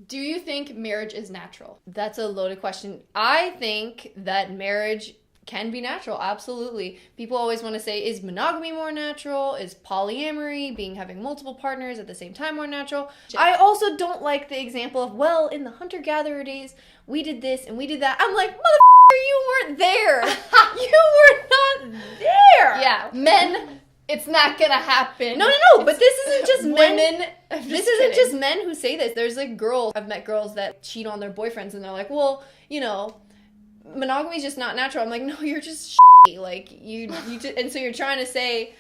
Do you think marriage is natural? That's a loaded question. I think that marriage can be natural, absolutely. People always want to say, is monogamy more natural? Is polyamory, having multiple partners at the same time, more natural? I also don't like the example of, well, in the hunter-gatherer days, we did this and we did that. I'm like, motherfucker, you weren't there. You were not there. Yeah, men, it's not gonna happen. No, but this isn't just women. men. This isn't just men who say this. There's like girls, I've met girls that cheat on their boyfriends and they're like, well, monogamy is just not natural. I'm like, no, you're just shitty. Like, you just, and so you're trying to say,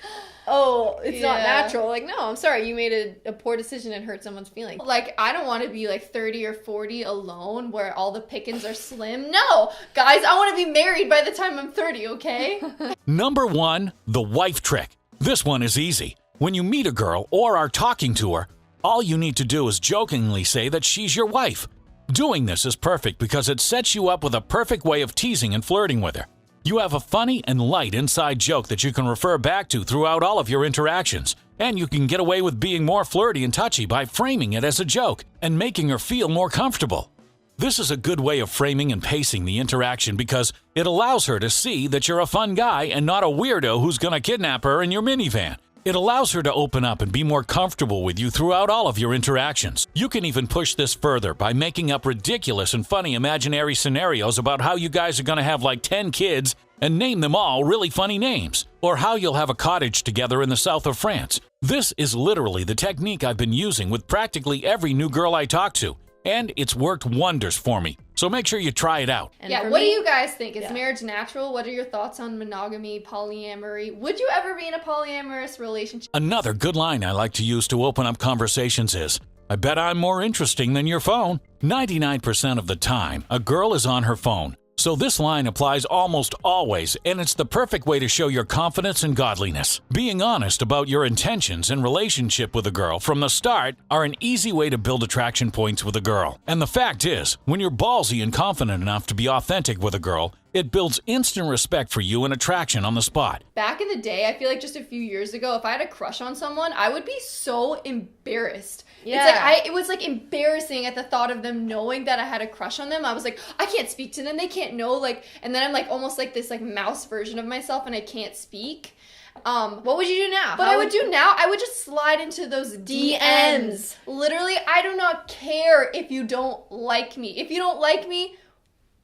oh, it's not natural. Like, no, I'm sorry, you made a poor decision and hurt someone's feelings. Like, I don't want to be like 30 or 40 alone where all the pickings are slim. No, guys, I want to be married by the time I'm 30, okay? Number 1, the wife trick. This one is easy. When you meet a girl or are talking to her, all you need to do is jokingly say that she's your wife. Doing this is perfect because it sets you up with a perfect way of teasing and flirting with her. You have a funny and light inside joke that you can refer back to throughout all of your interactions, and you can get away with being more flirty and touchy by framing it as a joke and making her feel more comfortable. This is a good way of framing and pacing the interaction because it allows her to see that you're a fun guy and not a weirdo who's going to kidnap her in your minivan. It allows her to open up and be more comfortable with you throughout all of your interactions. You can even push this further by making up ridiculous and funny imaginary scenarios about how you guys are going to have like 10 kids and name them all really funny names, or how you'll have a cottage together in the south of France. This is literally the technique I've been using with practically every new girl I talk to, and it's worked wonders for me. So make sure you try it out. And what do you guys think? Is marriage natural? What are your thoughts on monogamy, polyamory? Would you ever be in a polyamorous relationship? Another good line I like to use to open up conversations is, I bet I'm more interesting than your phone. 99% of the time, a girl is on her phone. So this line applies almost always, and it's the perfect way to show your confidence and godliness. Being honest about your intentions and relationship with a girl from the start are an easy way to build attraction points with a girl. And the fact is, when you're ballsy and confident enough to be authentic with a girl, it builds instant respect for you and attraction on the spot. Back in the day, I feel like just a few years ago, if I had a crush on someone, I would be so embarrassed. Yeah. It was like embarrassing at the thought of them knowing that I had a crush on them. I was like, I can't speak to them. They can't know, and then I'm like almost like this like mouse version of myself and I can't speak. What would you do now? What I would do now, I would just slide into those DMs. Literally, I do not care if you don't like me. If you don't like me,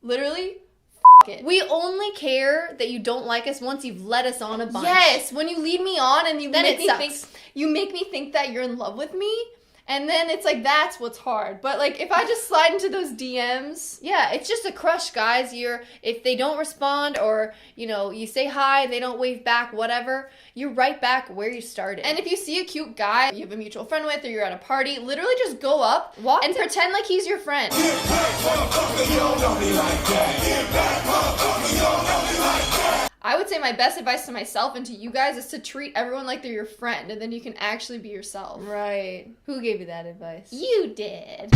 literally, it. We only care that you don't like us once you've led us on a bunch. Yes, when you lead me on and then make me think that you're in love with me, and then it's like that's what's hard. But like if I just slide into those DMs, yeah, it's just a crush, guys. If they don't respond or you say hi, they don't wave back, whatever, you're right back where you started. And if you see a cute guy you have a mutual friend with or you're at a party, literally just go up, walk and pretend like he's your friend. I would say my best advice to myself and to you guys is to treat everyone like they're your friend, and then you can actually be yourself. Right. Who gave you that advice? You did.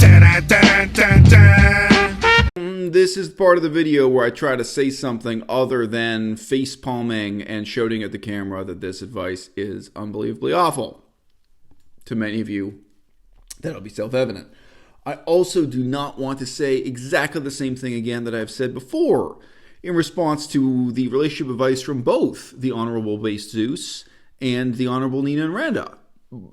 This is part of the video where I try to say something other than face palming and shouting at the camera that this advice is unbelievably awful. To many of you, that'll be self-evident. I also do not want to say exactly the same thing again that I've said before in response to the relationship advice from both the Honorable Base Zeus and the Honorable Nina and Randa.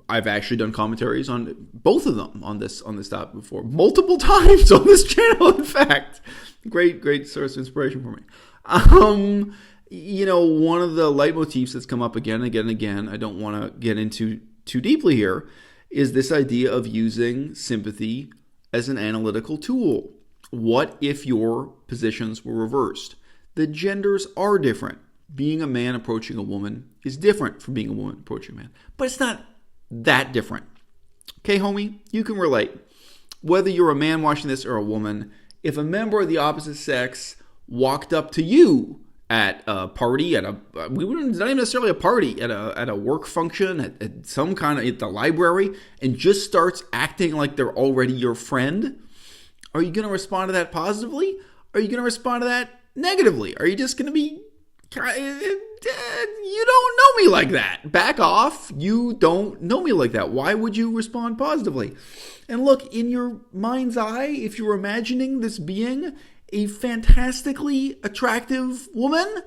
I've actually done commentaries on both of them on this topic before, multiple times on this channel, in fact. Great source of inspiration for me. One of the leitmotifs that's come up again and again, I don't want to get into too deeply here, is this idea of using sympathy as an analytical tool. What if your positions were reversed? The genders are different. Being a man approaching a woman is different from being a woman approaching a man. But it's not that different. Okay, homie? You can relate. Whether you're a man watching this or a woman, if a member of the opposite sex walked up to you at a party, not even necessarily a party, at a work function, at some kind of, at the library, and just starts acting like they're already your friend, are you going to respond to that positively? Or are you going to respond to that negatively? Are you just going to be you don't know me like that. Back off. You don't know me like that. Why would you respond positively? And look, in your mind's eye, if you're imagining this being a fantastically attractive woman,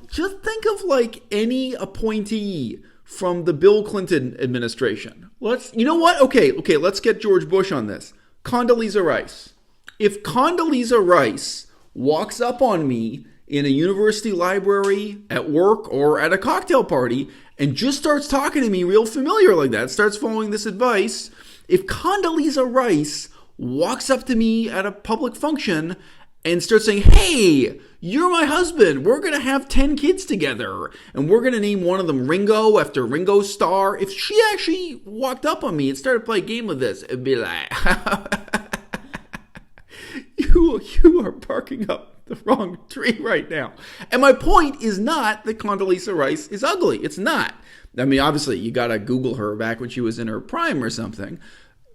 just think of like any appointee from the Bill Clinton administration. You know what? Okay, let's get George Bush on this. Condoleezza Rice. If Condoleezza Rice walks up on me in a university library, at work, or at a cocktail party, and just starts talking to me real familiar like that, starts following this advice, if Condoleezza Rice walks up to me at a public function and starts saying, hey, you're my husband, we're going to have 10 kids together, and we're going to name one of them Ringo after Ringo Starr, if she actually walked up on me and started playing a game with this, it'd be like, you are barking up the wrong tree right now. And my point is not that Condoleezza Rice is ugly. It's not. I mean, obviously, you got to Google her back when she was in her prime or something.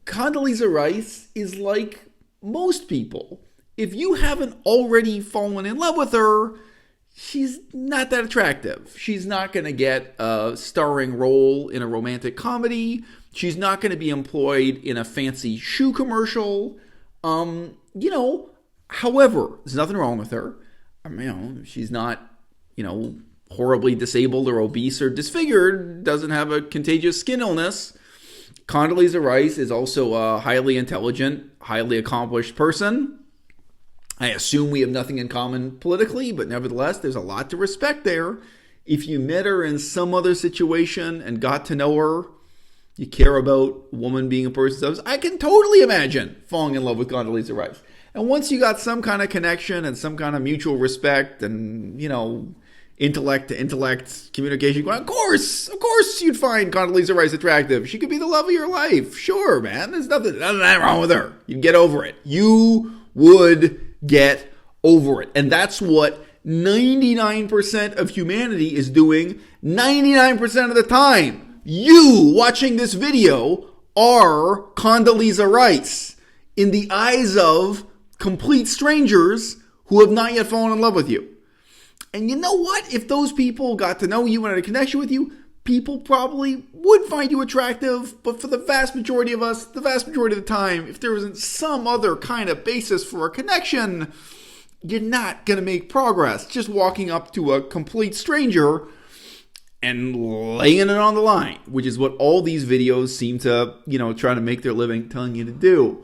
Condoleezza Rice is like most people. If you haven't already fallen in love with her, she's not that attractive. She's not going to get a starring role in a romantic comedy. She's not going to be employed in a fancy shoe commercial. However, there's nothing wrong with her. I mean, she's not, horribly disabled or obese or disfigured, doesn't have a contagious skin illness. Condoleezza Rice is also a highly intelligent, highly accomplished person. I assume we have nothing in common politically, but nevertheless, there's a lot to respect there. If you met her in some other situation and got to know her, you care about a woman being a person. I can totally imagine falling in love with Condoleezza Rice. And once you got some kind of connection and some kind of mutual respect and, intellect to intellect communication going, of course you'd find Condoleezza Rice attractive. She could be the love of your life. Sure, man. There's nothing wrong with her. You'd get over it. You would get over it. And that's what 99% of humanity is doing 99% of the time. You watching this video are Condoleezza Rice in the eyes of complete strangers who have not yet fallen in love with you. And you know what? If those people got to know you and had a connection with you, people probably would find you attractive. But for the vast majority of us, the vast majority of the time, if there isn't some other kind of basis for a connection, you're not going to make progress. Just walking up to a complete stranger and laying it on the line, which is what all these videos seem to, try to make their living telling you to do.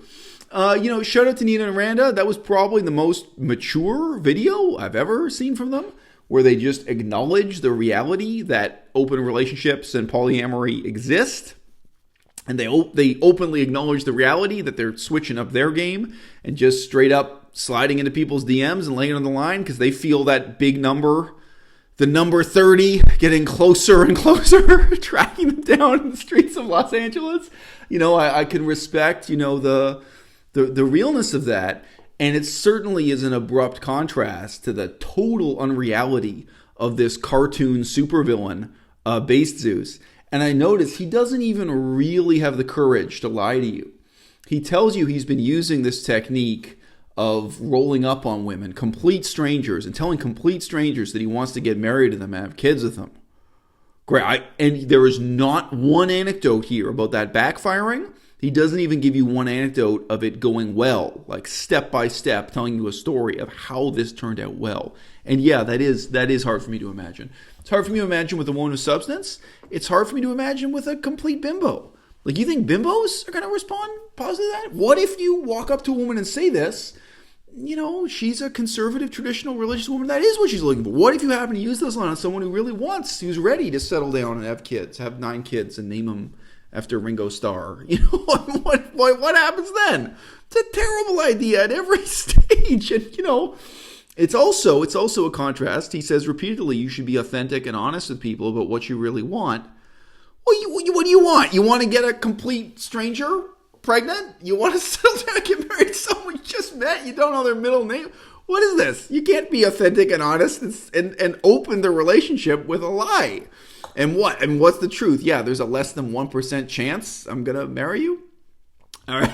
Shout out to Nina and Randa. That was probably the most mature video I've ever seen from them, where they just acknowledge the reality that open relationships and polyamory exist. And they openly acknowledge the reality that they're switching up their game and just straight up sliding into people's DMs and laying it on the line because they feel that big number, the number 30, getting closer and closer, tracking them down in the streets of Los Angeles. I can respect, the realness of that, and it certainly is an abrupt contrast to the total unreality of this cartoon supervillain based Zeus. And I notice he doesn't even really have the courage to lie to you. He tells you he's been using this technique of rolling up on women, complete strangers, and telling complete strangers that he wants to get married to them and have kids with them. Great. And there is not one anecdote here about that backfiring. He doesn't even give you one anecdote of it going well, like step by step, telling you a story of how this turned out well. And yeah, that is hard for me to imagine. It's hard for me to imagine with a woman of substance. It's hard for me to imagine with a complete bimbo. Like, you think bimbos are going to respond positive to that? What if you walk up to a woman and say this, she's a conservative, traditional, religious woman. That is what she's looking for. What if you happen to use this line on someone who's ready to settle down and have kids, have 9 kids and name them after Ringo Starr? What happens then? It's a terrible idea at every stage. And, it's also a contrast. He says repeatedly, you should be authentic and honest with people about what you really want. Well, what do you want? You want to get a complete stranger pregnant? You want to settle down and get married to someone you just met? You don't know their middle name? What is this? You can't be authentic and honest and open the relationship with a lie. And what's the truth? Yeah, there's a less than 1% chance I'm going to marry you. All right.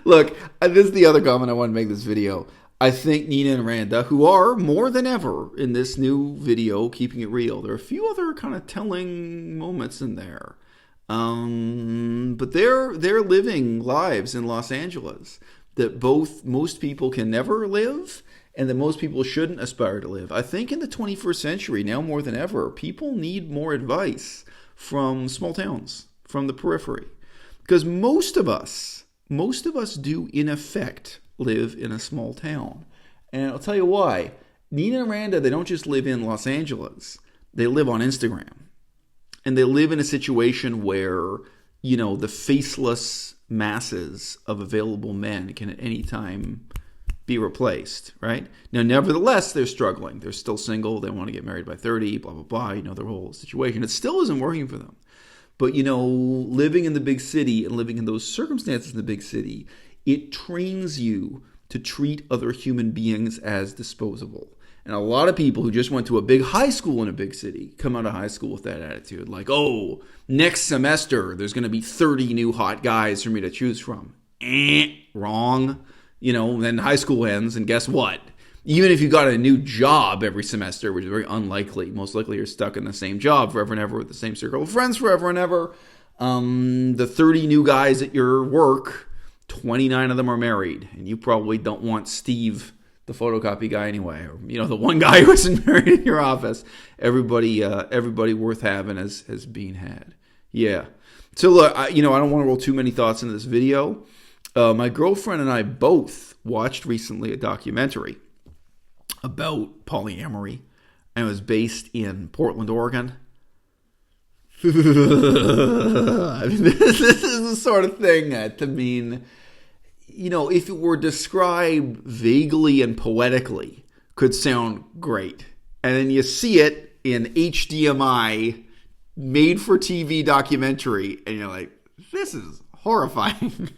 Look, this is the other comment I want to make this video. I think Nina and Randa, who are more than ever in this new video, keeping it real, there are a few other kind of telling moments in there. But they're living lives in Los Angeles that most people can never live and that most people shouldn't aspire to live. I think in the 21st century, now more than ever, people need more advice from small towns, from the periphery. Because most of us do, in effect, live in a small town. And I'll tell you why. Nina and Randa, they don't just live in Los Angeles. They live on Instagram. And they live in a situation where, the faceless masses of available men can at any time be replaced, right? Now, nevertheless, they're struggling. They're still single. They want to get married by 30, blah, blah, blah. Their whole situation. It still isn't working for them. But, living in the big city and living in those circumstances in the big city, it trains you to treat other human beings as disposable. And a lot of people who just went to a big high school in a big city come out of high school with that attitude. Like, oh, next semester there's going to be 30 new hot guys for me to choose from. Wrong. Then high school ends, and guess what? Even if you got a new job every semester, which is very unlikely, most likely you're stuck in the same job forever and ever with the same circle of friends forever and ever. The 30 new guys at your work, 29 of them are married, and you probably don't want Steve, the photocopy guy, anyway, or the one guy who isn't married in your office. Everybody worth having has been had. Yeah. So look, I don't want to roll too many thoughts into this video. My girlfriend and I both watched recently a documentary about polyamory, and it was based in Portland, Oregon. I mean, this is the sort of thing that, if it were described vaguely and poetically, could sound great. And then you see it in HDMI, made-for-TV documentary, and you're like, this is horrifying.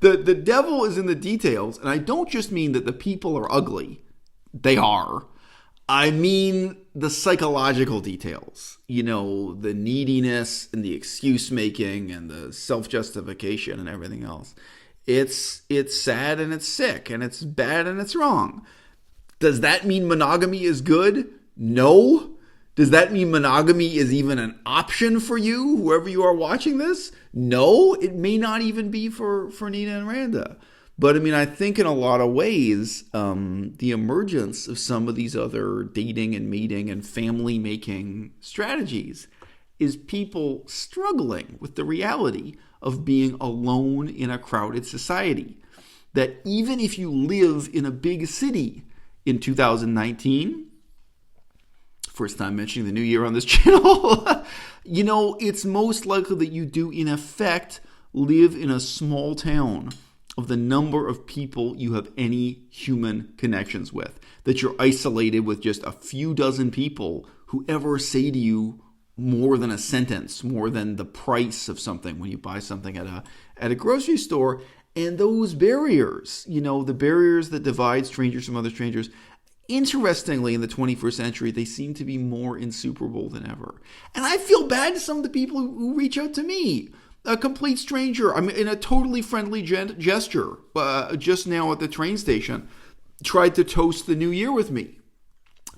The devil is in the details, and I don't just mean that the people are ugly. They are. I mean the psychological details. The neediness and the excuse-making and the self-justification and everything else. It's sad and it's sick and it's bad and it's wrong. Does that mean monogamy is good? No. Does that mean monogamy is even an option for you, whoever you are watching this? No, it may not even be for Nina and Randa. But I think in a lot of ways, the emergence of some of these other dating and mating and family-making strategies is people struggling with the reality of being alone in a crowded society. That even if you live in a big city in 2019, first time mentioning the new year on this channel, it's most likely that you do in effect live in a small town of the number of people you have any human connections with. That you're isolated with just a few dozen people who ever say to you more than a sentence, more than the price of something when you buy something at a grocery store. And those barriers, the barriers that divide strangers from other strangers, interestingly, in the 21st century, they seem to be more insuperable than ever. And I feel bad to some of the people who reach out to me. A complete stranger, in a totally friendly gesture, just now at the train station, tried to toast the new year with me.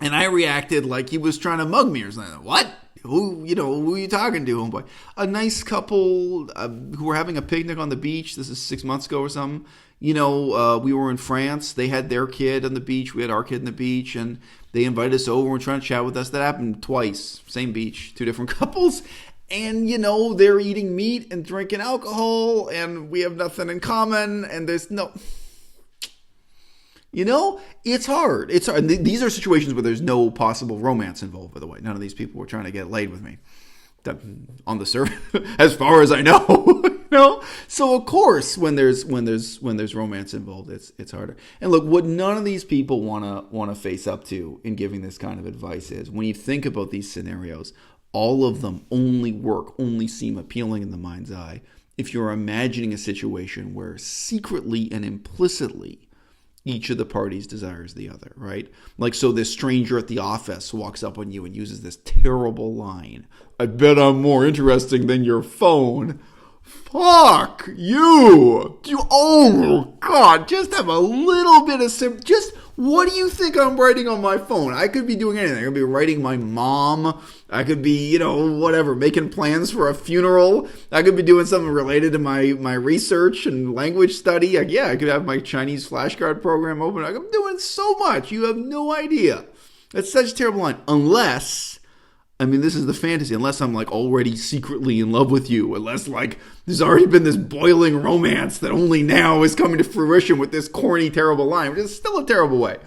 And I reacted like he was trying to mug me or something. What? Who are you talking to, homeboy? A nice couple who were having a picnic on the beach. This is 6 months ago or something. We were in France. They had their kid on the beach. We had our kid on the beach. And they invited us over and were trying to chat with us. That happened twice. Same beach, two different couples. And, they're eating meat and drinking alcohol. And we have nothing in common. And there's no... it's hard. It's hard. These are situations where there's no possible romance involved, by the way. None of these people were trying to get laid with me. On the surface, as far as I know. So of course, when there's romance involved, it's harder. And look, what none of these people wanna face up to in giving this kind of advice is, when you think about these scenarios, all of them only seem appealing in the mind's eye if you're imagining a situation where secretly and implicitly each of the parties desires the other, right? Like, so this stranger at the office walks up on you and uses this terrible line, "I bet I'm more interesting than your phone." Fuck you. Oh, God. Just have a little bit of... Just what do you think I'm writing on my phone? I could be doing anything. I could be writing my mom. I could be, whatever, making plans for a funeral. I could be doing something related to my research and language study. I could have my Chinese flashcard program open. I'm doing so much. You have no idea. That's such a terrible line. Unless... this is the fantasy. Unless I'm already secretly in love with you. Unless there's already been this boiling romance that only now is coming to fruition with this corny, terrible line, which is still a terrible way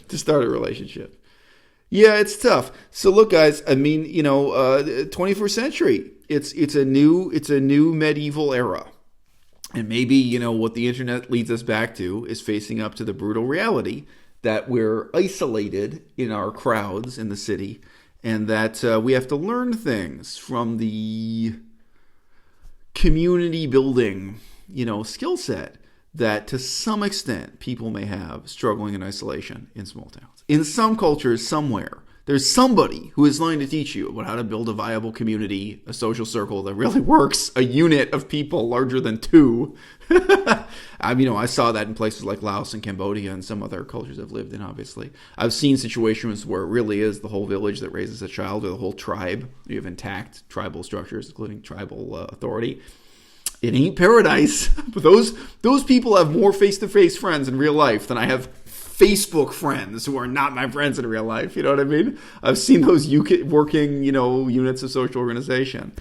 to start a relationship. Yeah, it's tough. So look, guys. 21st century. It's a new medieval era, and maybe what the internet leads us back to is facing up to the brutal reality that we're isolated in our crowds in the city. And that we have to learn things from the community building, skill set that to some extent people may have struggling in isolation in small towns. In some cultures, somewhere, there's somebody who is learning to teach you about how to build a viable community, a social circle that really works, a unit of people larger than two. I saw that in places like Laos and Cambodia and some other cultures I've lived in, obviously. I've seen situations where it really is the whole village that raises a child or the whole tribe. You have intact tribal structures, including tribal authority. It ain't paradise. But those people have more face-to-face friends in real life than I have Facebook friends who are not my friends in real life. You know what I mean? I've seen those working, units of social organization.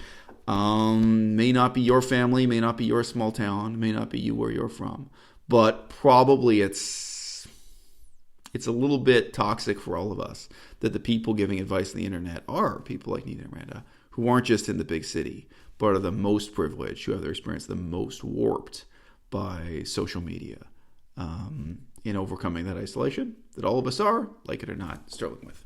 May not be your family, may not be your small town, may not be you where you're from, but probably it's a little bit toxic for all of us that the people giving advice on the internet are people like Nina and Randa, who aren't just in the big city, but are the most privileged, who have their experience the most warped by social media, in overcoming that isolation that all of us are, like it or not, struggling with.